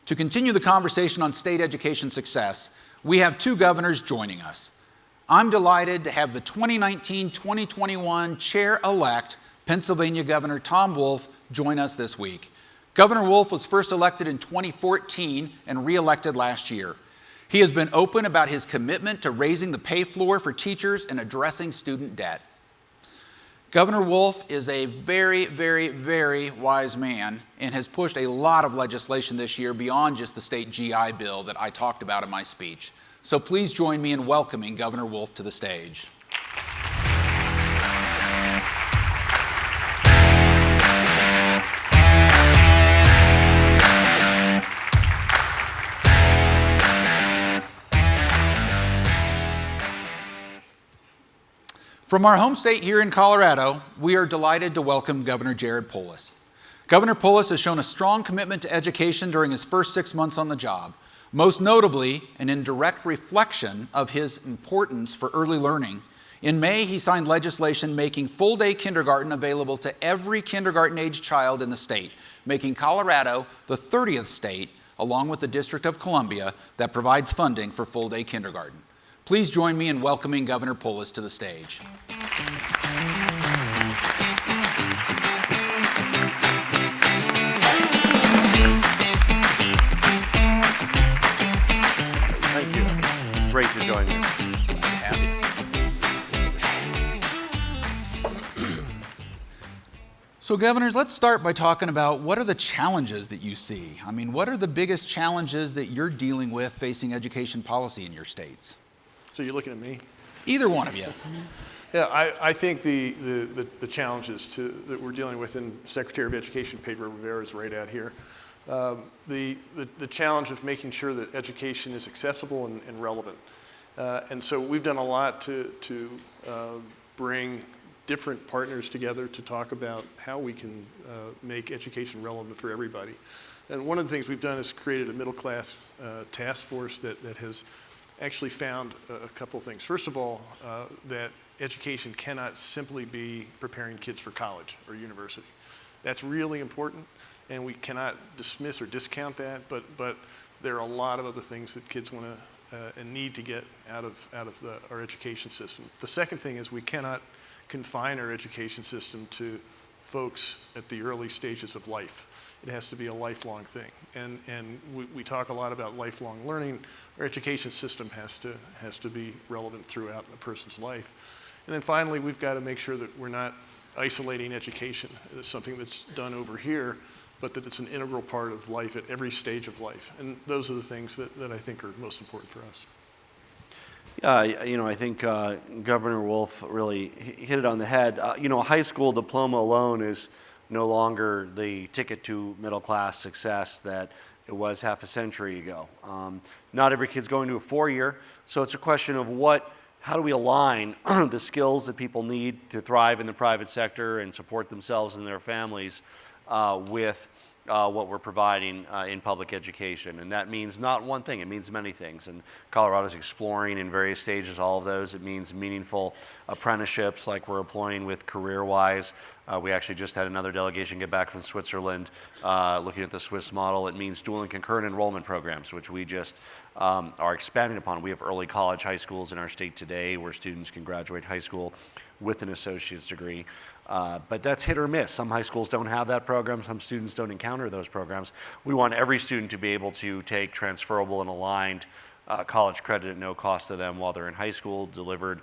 To continue the conversation on state education success, we have two governors joining us. I'm delighted to have the 2019-2021 Chair-elect Pennsylvania Governor Tom Wolf join us this week. Governor Wolf was first elected in 2014 and re-elected last year. He has been open about his commitment to raising the pay floor for teachers and addressing student debt. Governor Wolf is a very, very, very wise man and has pushed a lot of legislation this year beyond just the state GI Bill that I talked about in my speech. So please join me in welcoming Governor Wolf to the stage. From our home state here in Colorado, we are delighted to welcome Governor Jared Polis. Governor Polis has shown a strong commitment to education during his first 6 months on the job, most notably, and in direct reflection of his importance for early learning. In May, he signed legislation making full-day kindergarten available to every kindergarten-age child in the state, making Colorado the 30th state, along with the District of Columbia, that provides funding for full-day kindergarten. Please join me in welcoming Governor Polis to the stage. Thank you. Great to join you. Glad to have you. So, governors, let's start by talking about what are the challenges that you see? I mean, what are the biggest challenges that you're dealing with facing education policy in your states? So you're looking at me? Either one of you. Yeah, I think the challenges that we're dealing with, and Secretary of Education Pedro Rivera is right out here. The challenge of making sure that education is accessible and relevant. And so we've done a lot to bring different partners together to talk about how we can make education relevant for everybody. And one of the things we've done is created a middle class task force that has actually found a couple of things. First of all, that education cannot simply be preparing kids for college or university. That's really important, and we cannot dismiss or discount that, but there are a lot of other things that kids want to and need to get out of our education system. The second thing is we cannot confine our education system to folks at the early stages of life. It has to be a lifelong thing. And we talk a lot about lifelong learning. Our education system has to be relevant throughout a person's life. And then finally, we've got to make sure that we're not isolating education as something that's done over here, but that it's an integral part of life at every stage of life. And those are the things that I think are most important for us. I think Governor Wolf really hit it on the head. A high school diploma alone is no longer the ticket to middle class success that it was half a century ago. Not every kid's going to a 4-year, so it's a question of how do we align the skills that people need to thrive in the private sector and support themselves and their families with what we're providing in public education. And that means not one thing, it means many things. And Colorado's exploring in various stages all of those. It means meaningful apprenticeships like we're employing with CareerWise. We actually just had another delegation get back from Switzerland looking at the Swiss model. It means dual and concurrent enrollment programs, which we just are expanding upon. We have early college high schools in our state today where students can graduate high school with an associate's degree. But that's hit or miss. Some high schools don't have that program. Some students don't encounter those programs. We want every student to be able to take transferable and aligned college credit at no cost to them while they're in high school, delivered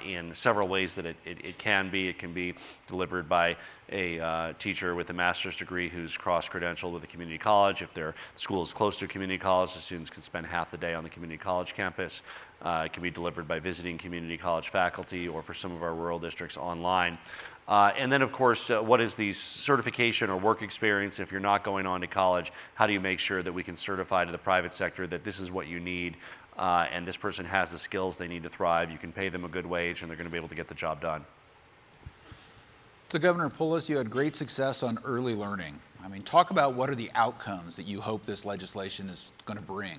in several ways that it can be. It can be delivered by a teacher with a master's degree who's cross-credentialed with a community college. If their school is close to a community college, the students can spend half the day on the community college campus. It can be delivered by visiting community college faculty, or for some of our rural districts, online. And then, of course, what is the certification or work experience if you're not going on to college? How do you make sure that we can certify to the private sector that this is what you need and this person has the skills they need to thrive? You can pay them a good wage and they're going to be able to get the job done. So, Governor Polis, you had great success on early learning. I mean, talk about what are the outcomes that you hope this legislation is going to bring.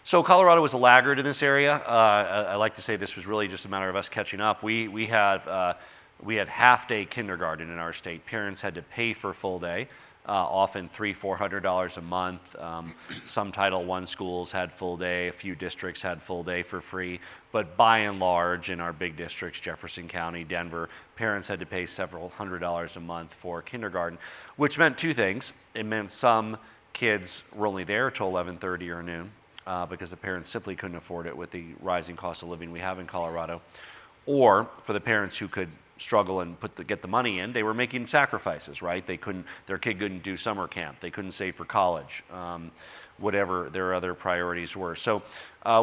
So Colorado was a laggard in this area. I like to say this was really just a matter of us catching up. We had half-day kindergarten in our state. Parents had to pay for full day. often $300-400 a month. Some Title I schools had full day, a few districts had full day for free, but by and large in our big districts, Jefferson County, Denver, parents had to pay several $100s a month for kindergarten, which meant two things. It meant some kids were only there till 11:30 or noon because the parents simply couldn't afford it with the rising cost of living we have in Colorado. Or for the parents who could struggle and get the money in, they were making sacrifices, right? Their kid couldn't do summer camp, they couldn't save for college, whatever their other priorities were. So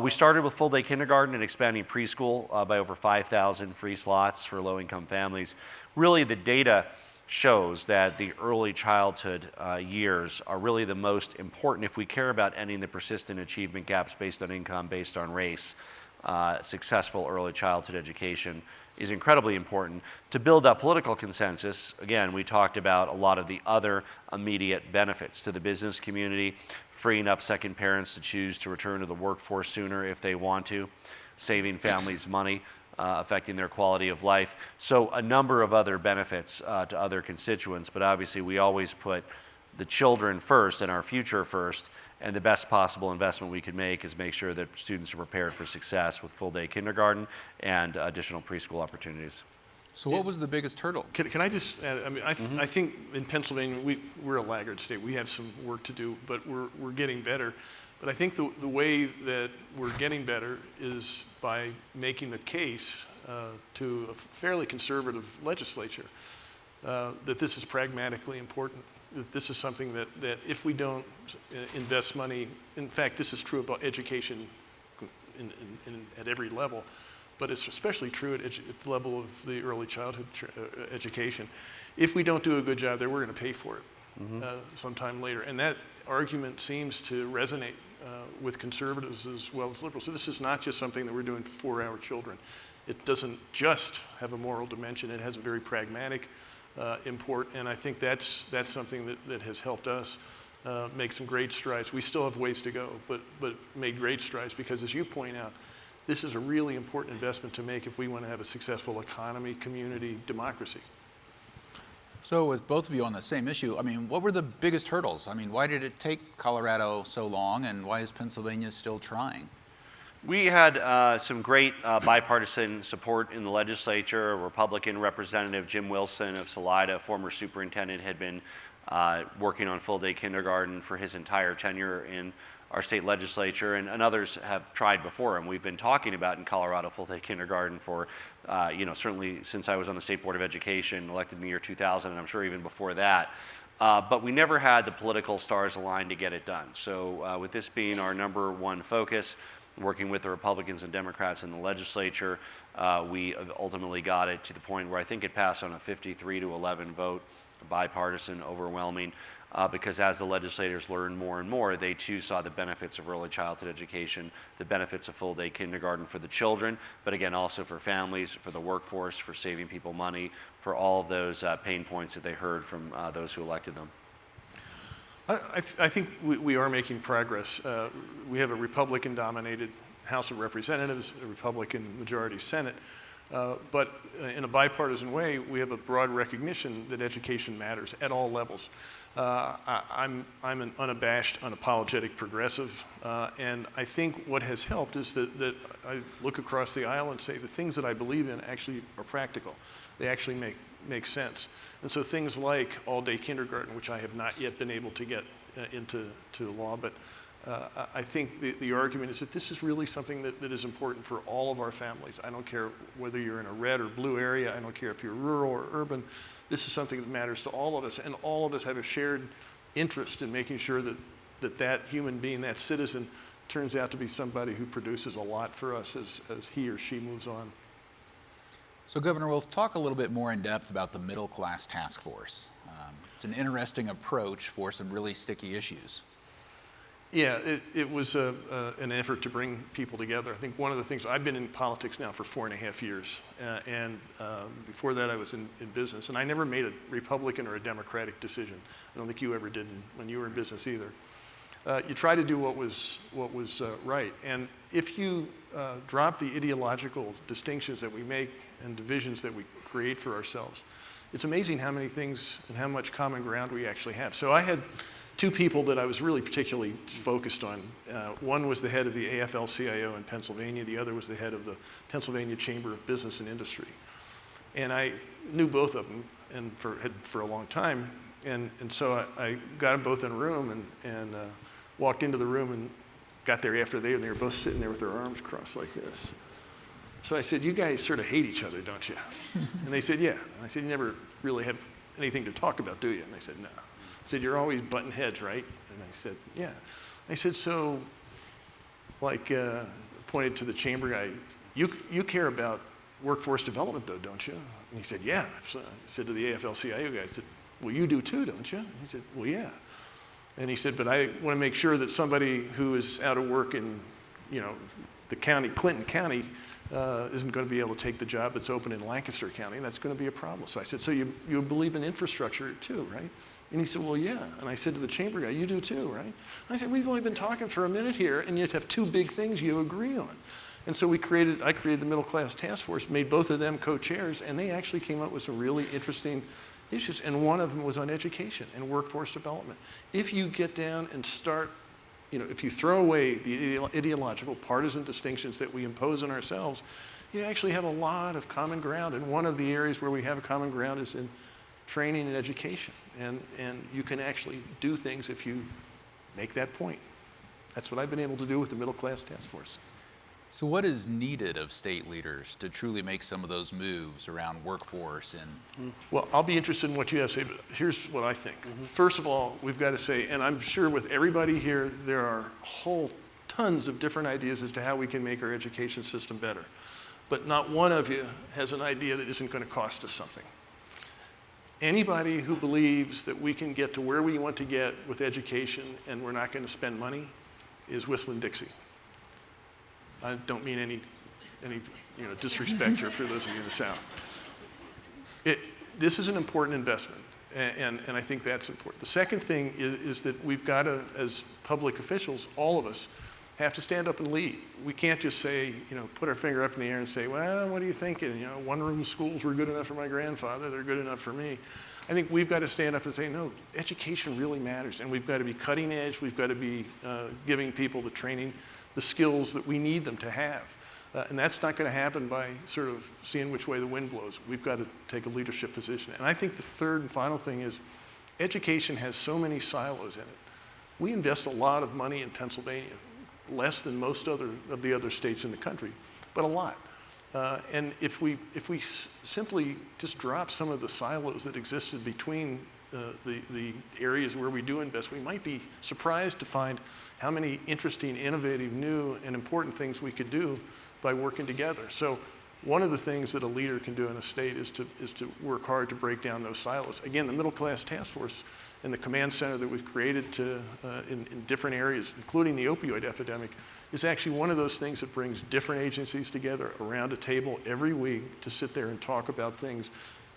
we started with full day kindergarten and expanding preschool by over 5,000 free slots for low-income families. Really, the data shows that the early childhood years are really the most important if we care about ending the persistent achievement gaps based on income, based on race. Successful early childhood education is incredibly important. To build up political consensus, again, we talked about a lot of the other immediate benefits to the business community, freeing up second parents to choose to return to the workforce sooner if they want to, saving families money, affecting their quality of life. So a number of other benefits to other constituents, but obviously we always put the children first and our future first, and the best possible investment we can make is make sure that students are prepared for success with full day kindergarten and additional preschool opportunities. So what was the biggest hurdle? Can I just add, I mean, I think in Pennsylvania, we're a laggard state. We have some work to do, but we're getting better. But I think the way that we're getting better is by making the case to a fairly conservative legislature that this is pragmatically important, that this is something that if we don't invest money, in fact, this is true about education at every level, but it's especially true at the level of the early childhood education. If we don't do a good job there, we're going to pay for it sometime later. And that argument seems to resonate with conservatives as well as liberals. So this is not just something that we're doing for our children. It doesn't just have a moral dimension. It has a very pragmatic import, and I think that's something that has helped us make some great strides. We still have ways to go, but made great strides because, as you point out, this is a really important investment to make if we want to have a successful economy, community, democracy. So with both of you on the same issue, I mean, what were the biggest hurdles? I mean, why did it take Colorado so long, and why is Pennsylvania still trying? We had some great bipartisan support in the legislature. A Republican representative, Jim Wilson of Salida, former superintendent, had been working on full day kindergarten for his entire tenure in our state legislature, and others have tried before him. We've been talking about in Colorado full day kindergarten for, certainly since I was on the State Board of Education, elected in the year 2000, and I'm sure even before that. But we never had the political stars aligned to get it done. So with this being our number one focus, working with the Republicans and Democrats in the legislature, we ultimately got it to the point where I think it passed on a 53-11 vote, bipartisan, overwhelming, because as the legislators learned more and more, they too saw the benefits of early childhood education, the benefits of full day kindergarten for the children, but again also for families, for the workforce, for saving people money, for all of those pain points that they heard from those who elected them. I think we are making progress. We have a Republican-dominated House of Representatives, a Republican majority Senate, but in a bipartisan way, we have a broad recognition that education matters at all levels. I'm an unabashed, unapologetic progressive, and I think what has helped is that I look across the aisle and say the things that I believe in actually are practical. They actually make sense. And so things like all-day kindergarten, which I have not yet been able to get into law, but I think the argument is that this is really something that is important for all of our families. I don't care whether you're in a red or blue area. I don't care if you're rural or urban. This is something that matters to all of us, and all of us have a shared interest in making sure that human being, that citizen, turns out to be somebody who produces a lot for us as he or she moves on. So Governor Wolf, talk a little bit more in depth about the Middle Class Task Force. It's an interesting approach for some really sticky issues. Yeah, it was an effort to bring people together. I think one of the things, I've been in politics now for 4.5 years, and before that I was in business, and I never made a Republican or a Democratic decision. I don't think you ever did when you were in business either. You try to do what was right, and if you drop the ideological distinctions that we make and divisions that we create for ourselves, it's amazing how many things and how much common ground we actually have. So I had two people that I was really particularly focused on. One was the head of the AFL-CIO in Pennsylvania. The other was the head of the Pennsylvania Chamber of Business and Industry. And I knew both of them and for a long time. And so I got them both in a room and walked into the room and got there after they were both sitting there with their arms crossed like this. So I said, you guys sort of hate each other, don't you? And they said, yeah. And I said, you never really have anything to talk about, do you? And they said, no. I said, you're always butting heads, right? And I said, yeah. I said, so, like, pointed to the chamber guy, you care about workforce development, though, don't you? And he said, yeah. So I said to the AFL-CIO guy, I said, well, you do too, don't you? And he said, well, yeah. And he said, but I want to make sure that somebody who is out of work in, the county, Clinton County, isn't going to be able to take the job that's open in Lancaster County, and that's going to be a problem. So I said, so you believe in infrastructure too, right? And he said, well, yeah. And I said to the chamber guy, you do too, right? I said, we've only been talking for a minute here, and yet have two big things you agree on. And so I created the Middle Class Task Force, made both of them co-chairs, and they actually came up with some really interesting issues. And one of them was on education and workforce development. If you get down and start, if you throw away the ideological partisan distinctions that we impose on ourselves, you actually have a lot of common ground. And one of the areas where we have a common ground is in training and education. And you can actually do things if you make that point. That's what I've been able to do with the Middle Class Task Force. So what is needed of state leaders to truly make some of those moves around workforce and? Well, I'll be interested in what you have to say, but here's what I think. First of all, we've got to say, and I'm sure with everybody here, there are whole tons of different ideas as to how we can make our education system better. But not one of you has an idea that isn't going to cost us something. Anybody who believes that we can get to where we want to get with education and we're not going to spend money is whistling Dixie. I don't mean any disrespect here for those of you in the South. This is an important investment, and I think that's important. The second thing is that we've got to, as public officials, all of us, have to stand up and lead. We can't just say, put our finger up in the air and say, well, what are you thinking? One-room schools were good enough for my grandfather, they're good enough for me. I think we've got to stand up and say, no, education really matters, and we've got to be cutting edge, we've got to be giving people the training, the skills that we need them to have. And that's not going to happen by sort of seeing which way the wind blows. We've got to take a leadership position. And I think the third and final thing is education has so many silos in it. We invest a lot of money in Pennsylvania, less than most of the other states in the country, but a lot. And if we simply just drop some of the silos that existed between the areas where we do invest, we might be surprised to find how many interesting, innovative, new, and important things we could do by working together. So one of the things that a leader can do in a state is to work hard to break down those silos. Again, the Middle Class Task Force and the command center that we've created in different areas, including the opioid epidemic, is actually one of those things that brings different agencies together around a table every week to sit there and talk about things.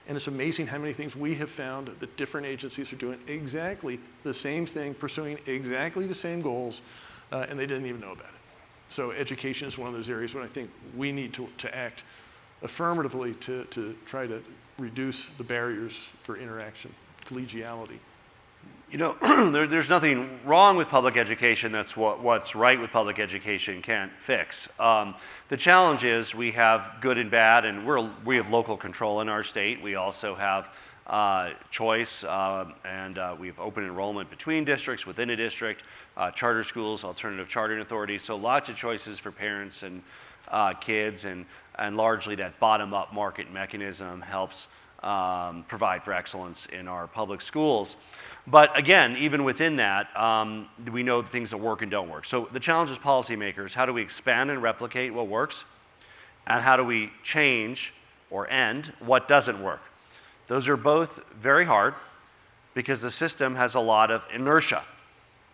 And it's amazing how many things we have found that different agencies are doing exactly the same thing, pursuing exactly the same goals, and they didn't even know about it. So education is one of those areas where I think we need to act affirmatively to try to reduce the barriers for interaction, collegiality. There's nothing wrong with public education. That's what's right with public education can't fix. The challenge is we have good and bad, and we have local control in our state. We also have choice, and we have open enrollment between districts, within a district, charter schools, alternative chartering authorities. So lots of choices for parents and kids, and largely that bottom-up market mechanism helps provide for excellence in our public schools. But again, even within that, we know the things that work and don't work. So the challenge as policymakers, how do we expand and replicate what works? And how do we change or end what doesn't work? Those are both very hard because the system has a lot of inertia.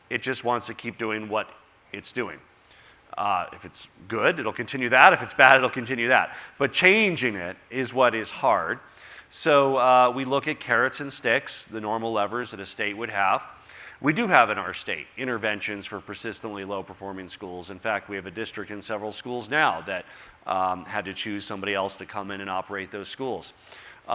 It just wants to keep doing what it's doing. If it's good, it'll continue that. If it's bad, it'll continue that. But changing it is what is hard. So we look at carrots and sticks, the normal levers that a state would have. We do have in our state interventions for persistently low-performing schools. In fact, we have a district in several schools now that had to choose somebody else to come in and operate those schools.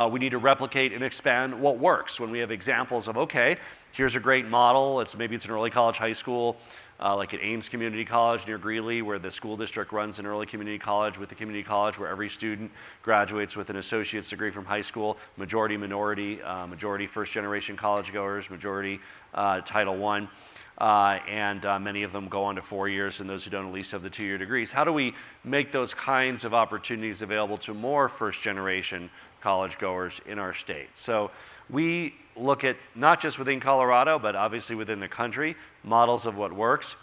We need to replicate and expand what works. When we have examples of, okay, here's a great model, maybe it's an early college high school, like at Ames Community College near Greeley, where the school district runs an early community college with the community college where every student graduates with an associate's degree from high school, majority minority, majority first generation college goers, majority Title I. And many of them go on to 4 years, and those who don't at least have the 2-year degrees. How do we make those kinds of opportunities available to more first-generation college goers in our state? So we look at, not just within Colorado, but obviously within the country, models of what works,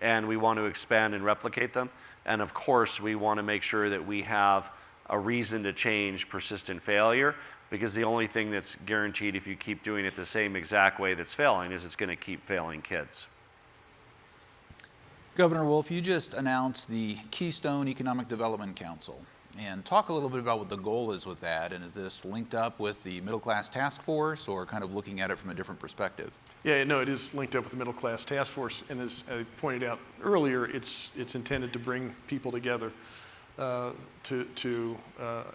and we want to expand and replicate them. And of course, we want to make sure that we have a reason to change persistent failure, because the only thing that's guaranteed if you keep doing it the same exact way that's failing is it's going to keep failing kids. Governor Wolf, you just announced the Keystone Economic Development Council. And talk a little bit about what the goal is with that, and is this linked up with the Middle Class Task Force, or kind of looking at it from a different perspective? Yeah, no, it is linked up with the Middle Class Task Force, and as I pointed out earlier, it's intended to bring people together to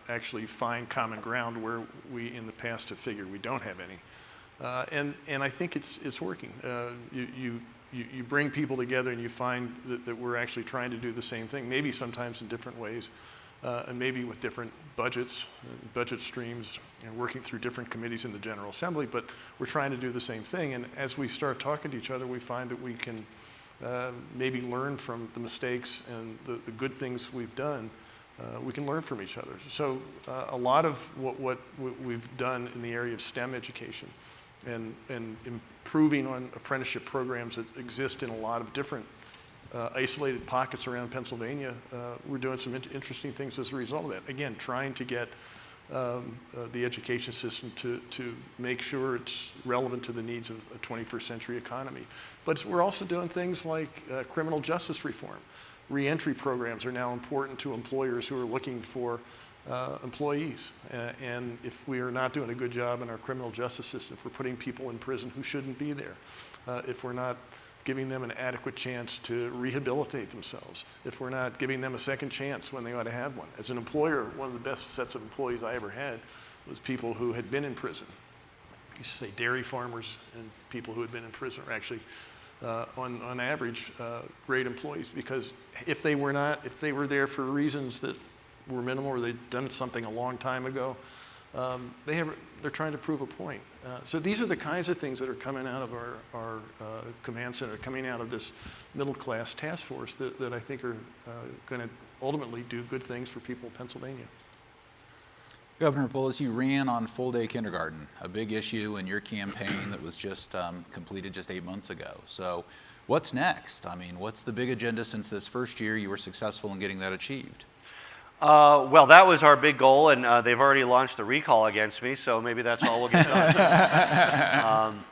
actually find common ground where we in the past have figured we don't have any. And I think it's working. You bring people together and you find that we're actually trying to do the same thing, maybe sometimes in different ways. And maybe with different budgets, budget streams, and working through different committees in the General Assembly, but we're trying to do the same thing. And as we start talking to each other, we find that we can maybe learn from the mistakes and the good things we've done. We can learn from each other. So a lot of what we've done in the area of STEM education and improving on apprenticeship programs that exist in a lot of different isolated pockets around Pennsylvania, we're doing some interesting things as a result of that. Again, trying to get the education system to make sure it's relevant to the needs of a 21st century economy. But we're also doing things like criminal justice reform. Reentry programs are now important to employers who are looking for employees. And if we are not doing a good job in our criminal justice system, if we're putting people in prison who shouldn't be there, if we're not giving them an adequate chance to rehabilitate themselves, if we're not giving them a second chance when they ought to have one. As an employer, one of the best sets of employees I ever had was people who had been in prison. I used to say dairy farmers and people who had been in prison are actually, on average, great employees, because if they were there for reasons that were minimal or they'd done something a long time ago, they're trying to prove a point. So these are the kinds of things that are coming out of our command center, coming out of this middle class task force that I think are going to ultimately do good things for people in Pennsylvania. Governor Polis, you ran on full-day kindergarten, a big issue in your campaign that was just completed just 8 months ago. So what's next? I mean, what's the big agenda since this first year you were successful in getting that achieved? Well, that was our big goal, and they've already launched the recall against me, so maybe that's all we'll get done.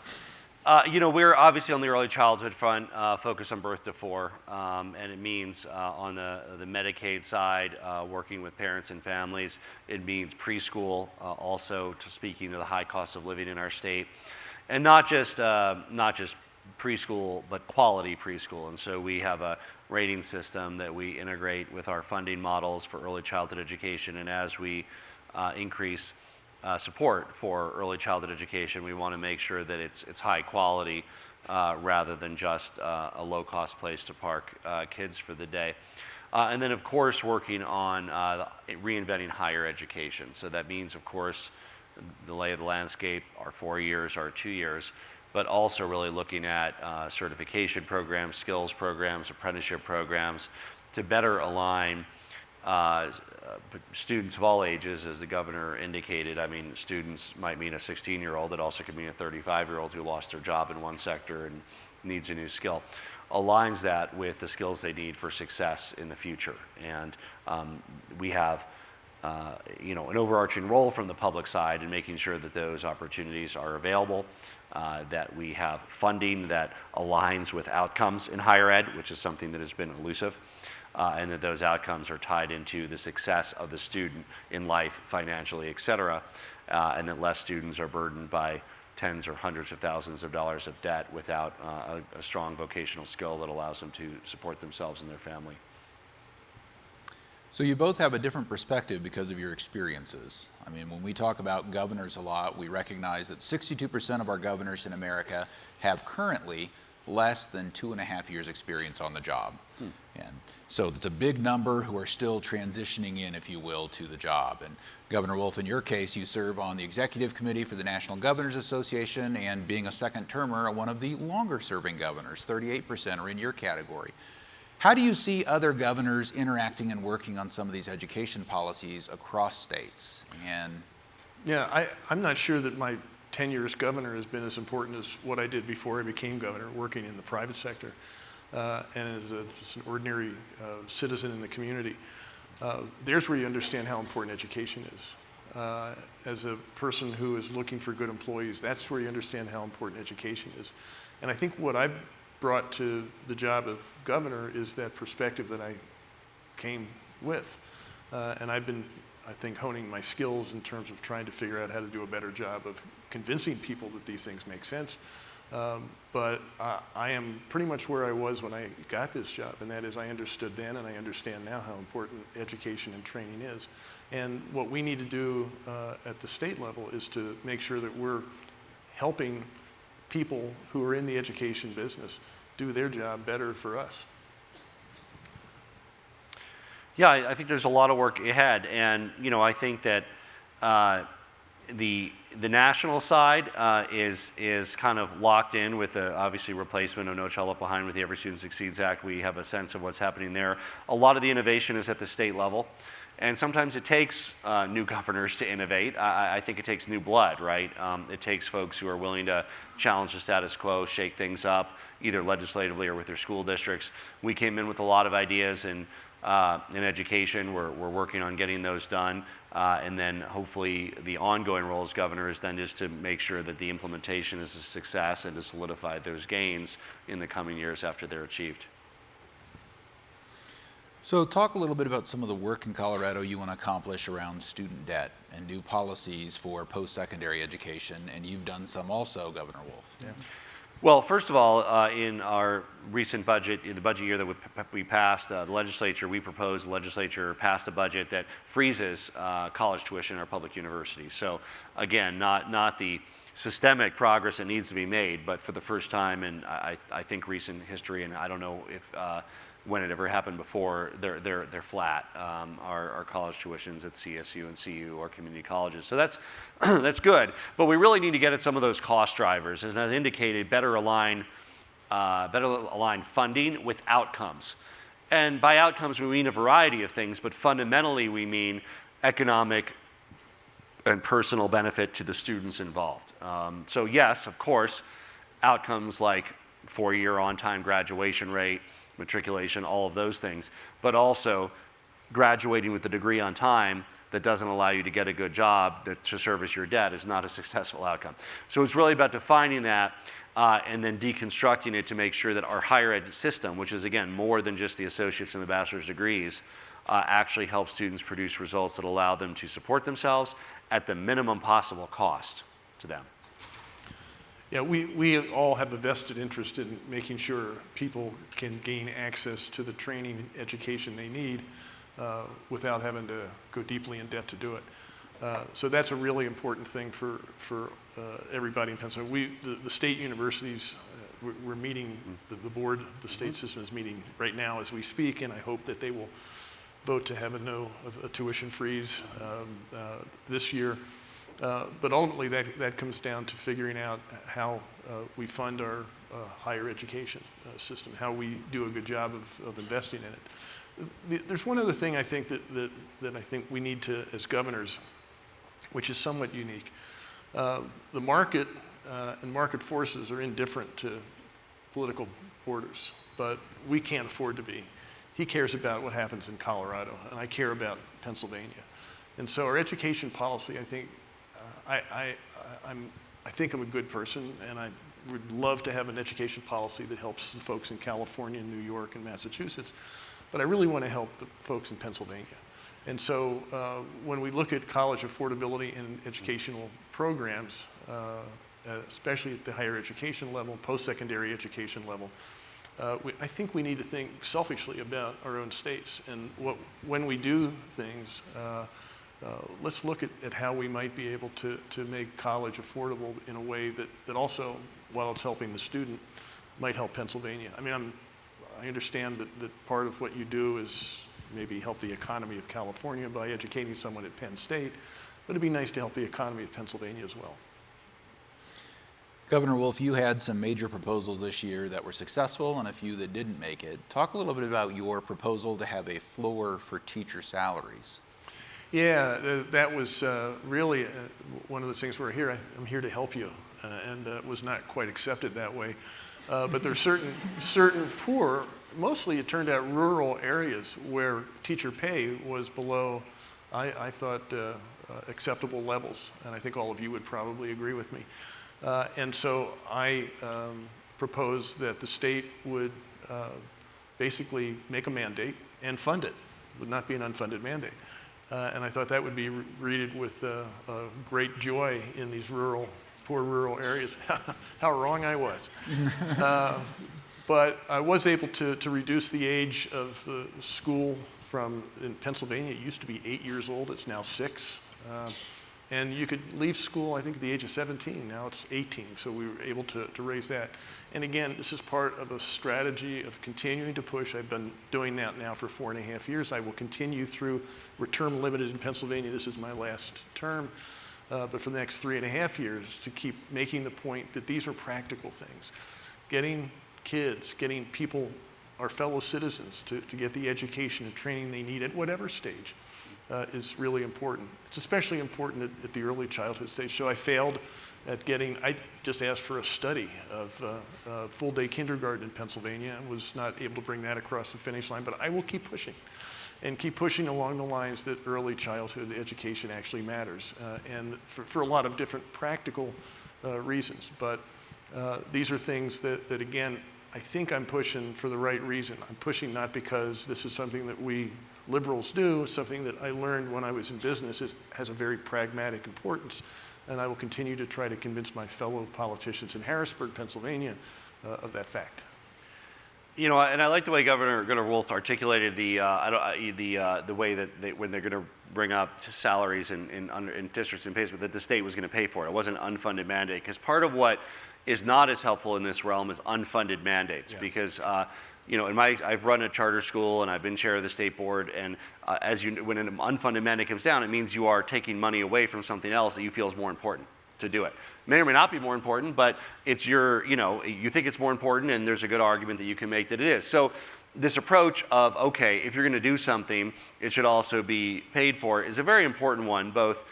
We're obviously on the early childhood front, focused on birth to 4, and it means on the Medicaid side, working with parents and families. It means preschool, also speaking to the high cost of living in our state, and not just preschool, but quality preschool. And so we have a rating system that we integrate with our funding models for early childhood education. And as we increase support for early childhood education, we want to make sure that it's high quality rather than just a low-cost place to park kids for the day. And then, of course, working on reinventing higher education. So that means, of course, the lay of the landscape, our 4 years, our 2 years, but also really looking at certification programs, skills programs, apprenticeship programs to better align students of all ages, as the governor indicated. I mean, students might mean a 16-year-old, it also could mean a 35-year-old who lost their job in one sector and needs a new skill. Aligns that with the skills they need for success in the future. And we have an overarching role from the public side in making sure that those opportunities are available, that we have funding that aligns with outcomes in higher ed, which is something that has been elusive, and that those outcomes are tied into the success of the student in life, financially, et cetera, and that less students are burdened by tens or hundreds of thousands of dollars of debt without a strong vocational skill that allows them to support themselves and their family. So you both have a different perspective because of your experiences. I mean, when we talk about governors a lot, we recognize that 62% of our governors in America have currently less than 2.5 years experience on the job. And so it's a big number who are still transitioning in, if you will, to the job. And Governor Wolf, in your case, you serve on the executive committee for the National Governors Association, and being a second termer, are one of the longer serving governors. 38% are in your category. How do you see other governors interacting and working on some of these education policies across states? And Yeah, I'm not sure that my tenure as governor has been as important as what I did before I became governor, working in the private sector and as just an ordinary citizen in the community. There's where you understand how important education is. As a person who is looking for good employees, that's where you understand how important education is. And I think what I brought to the job of governor is that perspective that I came with. And I've been, I think, honing my skills in terms of trying to figure out how to do a better job of convincing people that these things make sense. But I am pretty much where I was when I got this job, and that is I understood then and I understand now how important education and training is. And what we need to do at the state level is to make sure that we're helping people who are in the education business do their job better for us. Yeah, I think there's a lot of work ahead, and I think that the national side is kind of locked in with the obviously replacement of No Child Left Behind with the Every Student Succeeds Act. We have a sense of what's happening there. A lot of the innovation is at the state level, and sometimes it takes new governors to innovate. I think it takes new blood, right? It takes folks who are willing to challenge the status quo, shake things up, either legislatively or with their school districts. We came in with a lot of ideas in education. We're working on getting those done. And then hopefully the ongoing role as governor is then just to make sure that the implementation is a success and to solidify those gains in the coming years after they're achieved. so talk a little bit about some of the work in Colorado you want to accomplish around student debt and new policies for post-secondary education. And you've done some also, Governor Wolf. Yeah. Well, first of all, in our recent budget, in the budget year that we passed, the legislature passed a budget that freezes college tuition in our public universities. So again, not the systemic progress that needs to be made, but for the first time in I think recent history, and I don't know if when it ever happened before, they're flat. Our college tuitions at CSU and CU or community colleges. So that's that's good. But we really need to get at some of those cost drivers, and as indicated, better align funding with outcomes. And by outcomes, we mean a variety of things, but fundamentally we mean economic and personal benefit to the students involved. So yes, of course, outcomes like 4-year on-time graduation rate, matriculation, all of those things, but also graduating with a degree on time that doesn't allow you to get a good job to service your debt is not a successful outcome. So it's really about defining that and then deconstructing it to make sure that our higher ed system, which is again more than just the associate's and the bachelor's degrees, actually helps students produce results that allow them to support themselves at the minimum possible cost to them. Yeah, we all have a vested interest in making sure people can gain access to the training and education they need without having to go deeply in debt to do it. So that's a really important thing for everybody in Pennsylvania. The state universities, we're meeting, the board, the state system is meeting right now as we speak, and I hope that they will vote to have a tuition freeze this year. But ultimately, that comes down to figuring out how we fund our higher education system, how we do a good job of investing in it. There's one other thing I think that I think we need to, as governors, which is somewhat unique. The market and market forces are indifferent to political borders, but we can't afford to be. He cares about what happens in Colorado, and I care about Pennsylvania. And so our education policy, I think, I think I'm a good person, and I would love to have an education policy that helps the folks in California, New York, and Massachusetts, but I really want to help the folks in Pennsylvania. And so when we look at college affordability in educational programs, especially at the higher education level, post-secondary education level, I think we need to think selfishly about our own states, and when we do things, let's look at how we might be able to make college affordable in a way that also, while it's helping the student, might help Pennsylvania. I mean, I understand that part of what you do is maybe help the economy of California by educating someone at Penn State, but it'd be nice to help the economy of Pennsylvania as well. Governor Wolf, you had some major proposals this year that were successful and a few that didn't make it. Talk a little bit about your proposal to have a floor for teacher salaries. Yeah, that was really one of the things where I'm here to help you, and was not quite accepted that way. But there's certain poor, mostly it turned out rural areas where teacher pay was below, I thought, acceptable levels, and I think all of you would probably agree with me. And so I proposed that the state would basically make a mandate and fund it. It would not be an unfunded mandate. And I thought that would be greeted with great joy in these poor rural areas. How wrong I was. But I was able to reduce the age of the school in Pennsylvania, it used to be 8 years old, it's now 6. And you could leave school, I think, at the age of 17. Now it's 18, so we were able to raise that. And again, this is part of a strategy of continuing to push. I've been doing that now for 4.5 years. I will continue through. We're term limited in Pennsylvania. This is my last term. But for the next 3.5 years, to keep making the point that these are practical things. Getting kids, getting people, our fellow citizens, to get the education and training they need at whatever stage. Is really important. It's especially important at the early childhood stage. So I failed at I just asked for a study of full-day kindergarten in Pennsylvania and was not able to bring that across the finish line, but I will keep pushing and keep pushing along the lines that early childhood education actually matters, and for a lot of different practical reasons. But these are things that again, I think I'm pushing for the right reason. I'm pushing not because this is something that we liberals do, something that I learned when I was in business has a very pragmatic importance, and I will continue to try to convince my fellow politicians in Harrisburg, Pennsylvania, of that fact. You know, and I like the way Governor Wolf articulated the way that when they're going to bring up salaries in districts and pays, that the state was going to pay for it. It wasn't an unfunded mandate, because part of what is not as helpful in this realm is unfunded mandates, because you know, I've run a charter school and I've been chair of the state board, and when an unfunded mandate comes down, it means you are taking money away from something else that you feel is more important to do it. May or may not be more important, but it's you think it's more important, and there's a good argument that you can make that it is. So this approach of, okay, if you're going to do something, it should also be paid for, is a very important one, both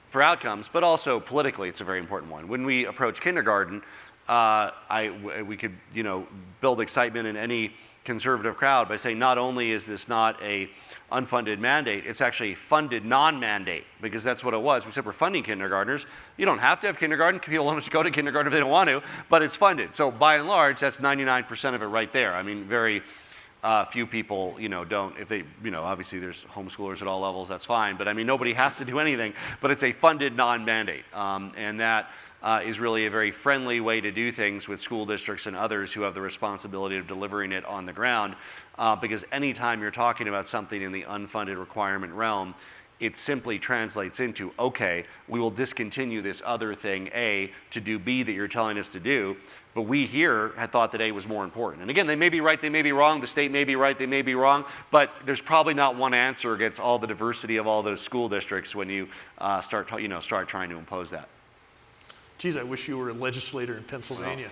for outcomes, but also politically, it's a very important one. When we approach kindergarten, we could, build excitement in any conservative crowd by saying not only is this not a unfunded mandate, it's actually a funded non-mandate, because that's what it was. We said we're funding kindergartners. You don't have to have kindergarten. People don't have to go to kindergarten if they don't want to, but it's funded. So by and large, that's 99% of it right there. I mean, very few people, don't, if they, obviously there's homeschoolers at all levels, that's fine. But I mean, nobody has to do anything, but it's a funded non-mandate. And that is really a very friendly way to do things with school districts and others who have the responsibility of delivering it on the ground. Because anytime you're talking about something in the unfunded requirement realm, it simply translates into, okay, we will discontinue this other thing, A, to do B that you're telling us to do, but we here had thought that A was more important. And again, they may be right, they may be wrong, the state may be right, they may be wrong, but there's probably not one answer against all the diversity of all those school districts when you start trying to impose that. Geez, I wish you were a legislator in Pennsylvania.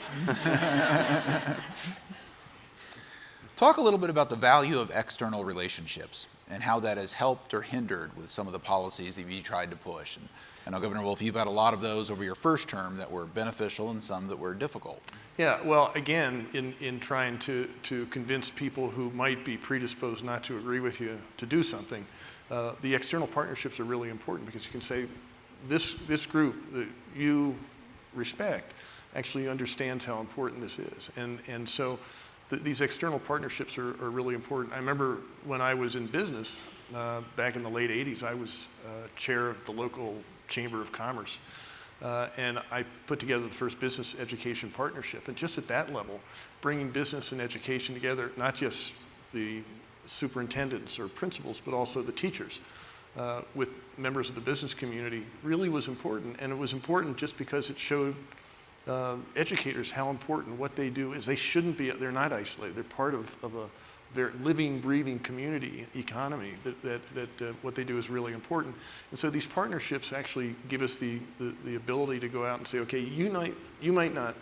Talk a little bit about the value of external relationships and how that has helped or hindered with some of the policies that you tried to push. And I know, Governor Wolf, you've had a lot of those over your first term that were beneficial and some that were difficult. Yeah, well, again, in trying to convince people who might be predisposed not to agree with you to do something, the external partnerships are really important, because you can say, this group that you respect actually understands how important this is. And so these external partnerships are really important. I remember when I was in business back in the late 80s, I was chair of the local Chamber of Commerce. And I put together the first business education partnership. And just at that level, bringing business and education together, not just the superintendents or principals, but also the teachers with members of the business community, really was important. And it was important just because it showed educators how important what they do is. They're not isolated. They're part of a very living, breathing community economy, that what they do is really important. And so these partnerships actually give us the ability to go out and say, okay, you might not,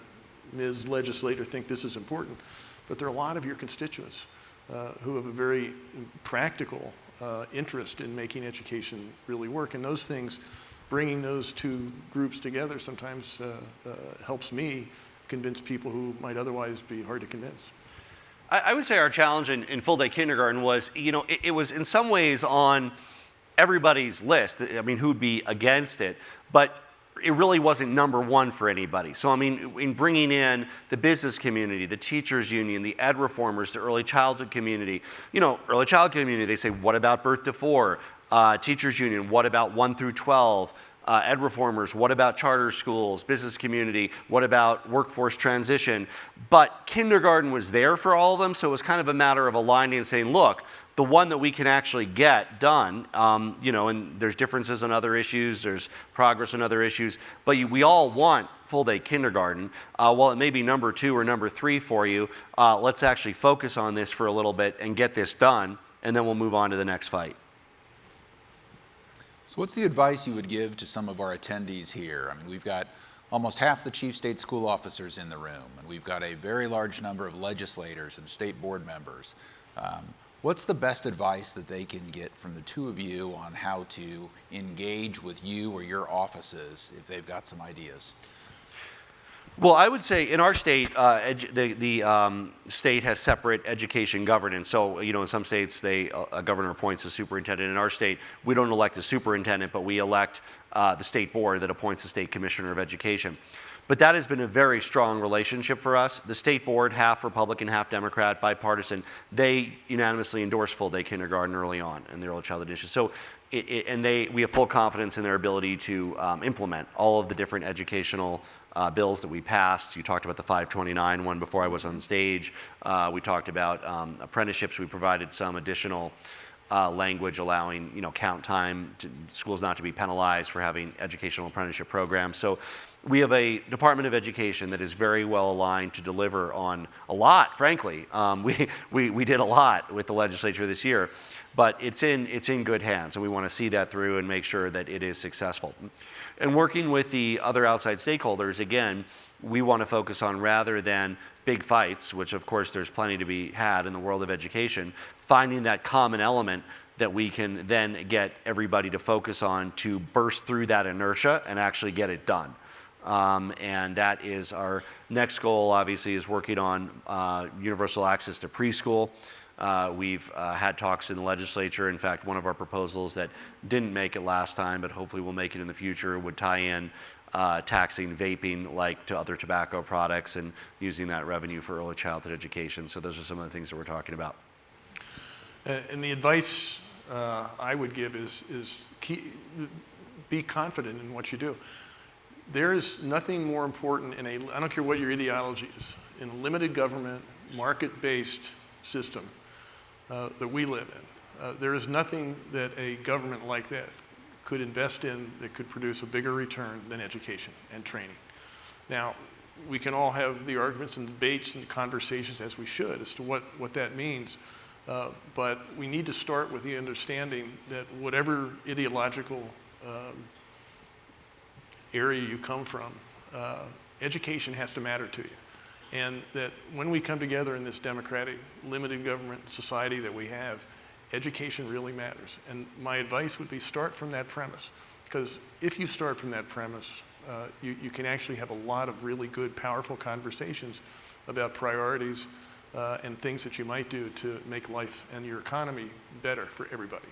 Ms. Legislator, think this is important, but there are a lot of your constituents who have a very practical interest in making education really work. And those things, bringing those two groups together sometimes helps me convince people who might otherwise be hard to convince. I would say our challenge in full-day kindergarten was, it was in some ways on everybody's list. I mean, who'd be against it, but it really wasn't number one for anybody. So, I mean, in bringing in the business community, the teachers union, the ed reformers, the early childhood community, early childhood community, they say, what about birth to 4? Teachers union, what about 1 through 12? Ed reformers, what about charter schools? Business community, what about workforce transition? But kindergarten was there for all of them, so it was kind of a matter of aligning and saying, look, the one that we can actually get done, and there's differences on other issues, there's progress on other issues, but we all want full-day kindergarten. While it may be number 2 or number 3 for you, let's actually focus on this for a little bit and get this done, and then we'll move on to the next fight. So what's the advice you would give to some of our attendees here? I mean, we've got almost half the chief state school officers in the room, and we've got a very large number of legislators and state board members. What's the best advice that they can get from the two of you on how to engage with you or your offices if they've got some ideas? Well, I would say in our state, the state has separate education governance. So, in some states, a governor appoints a superintendent. In our state, we don't elect a superintendent, but we elect the state board that appoints the state commissioner of education. But that has been a very strong relationship for us. The state board, half Republican, half Democrat, bipartisan, they unanimously endorse full-day kindergarten early on in the early childhood initiative. So, we have full confidence in their ability to implement all of the different educational bills that we passed. You talked about the 529 one before I was on stage. We talked about apprenticeships. We provided some additional language allowing count time to schools not to be penalized for having educational apprenticeship programs. So we have a Department of Education that is very well aligned to deliver on a lot, frankly. We did a lot with the legislature this year, but it's in good hands, and we want to see that through and make sure that it is successful. And working with the other outside stakeholders, again, we want to focus on, rather than big fights, which of course there's plenty to be had in the world of education, finding that common element that we can then get everybody to focus on to burst through that inertia and actually get it done. And that is our next goal, obviously, is working on universal access to preschool. We've had talks in the legislature. In fact, one of our proposals that didn't make it last time, but hopefully will make it in the future, would tie in taxing vaping like to other tobacco products and using that revenue for early childhood education. So those are some of the things that we're talking about. And the advice I would give is be confident in what you do. There is nothing more important I don't care what your ideology is, in a limited government, market-based system that we live in. There is nothing that a government like that could invest in that could produce a bigger return than education and training. Now, we can all have the arguments and debates and conversations, as we should, as to what that means. But we need to start with the understanding that whatever ideological area you come from, education has to matter to you. And that when we come together in this democratic, limited government society that we have, education really matters. And my advice would be start from that premise. Because if you start from that premise, you can actually have a lot of really good, powerful conversations about priorities and things that you might do to make life and your economy better for everybody.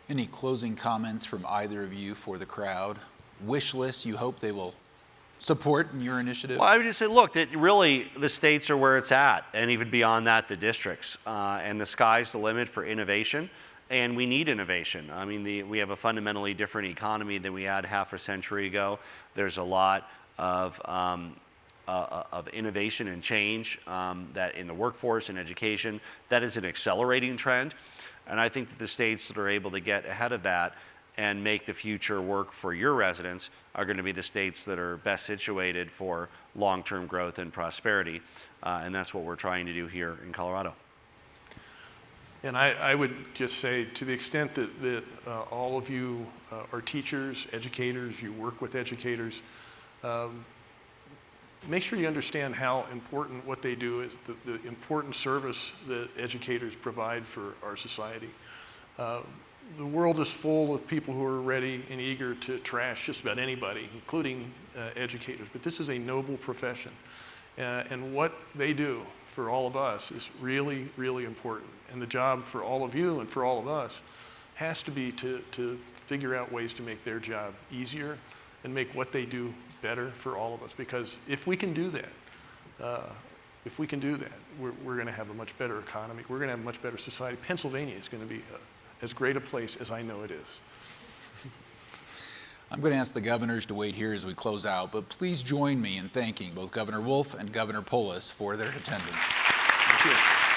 Any closing comments from either of you for the crowd? Wish lists you hope they will support in your initiative? Well, I would just say, look, that really the states are where it's at, and even beyond that, the districts. And the sky's the limit for innovation. And we need innovation. I mean, we have a fundamentally different economy than we had half a century ago. There's a lot of innovation and change that in the workforce and education, that is an accelerating trend. And I think that the states that are able to get ahead of that and make the future work for your residents are going to be the states that are best situated for long-term growth and prosperity. And that's what we're trying to do here in Colorado. And I would just say, to the extent that all of you are teachers, educators, you work with educators, make sure you understand how important what they do is, the important service that educators provide for our society. The world is full of people who are ready and eager to trash just about anybody, including educators. But this is a noble profession. And what they do for all of us is really, really important. And the job for all of you and for all of us has to be to figure out ways to make their job easier and make what they do better for all of us. Because if we can do that, we're going to have a much better economy. We're going to have a much better society. Pennsylvania is going to be as great a place as I know it is. I'm going to ask the governors to wait here as we close out, but please join me in thanking both Governor Wolf and Governor Polis for their attendance. Thank you.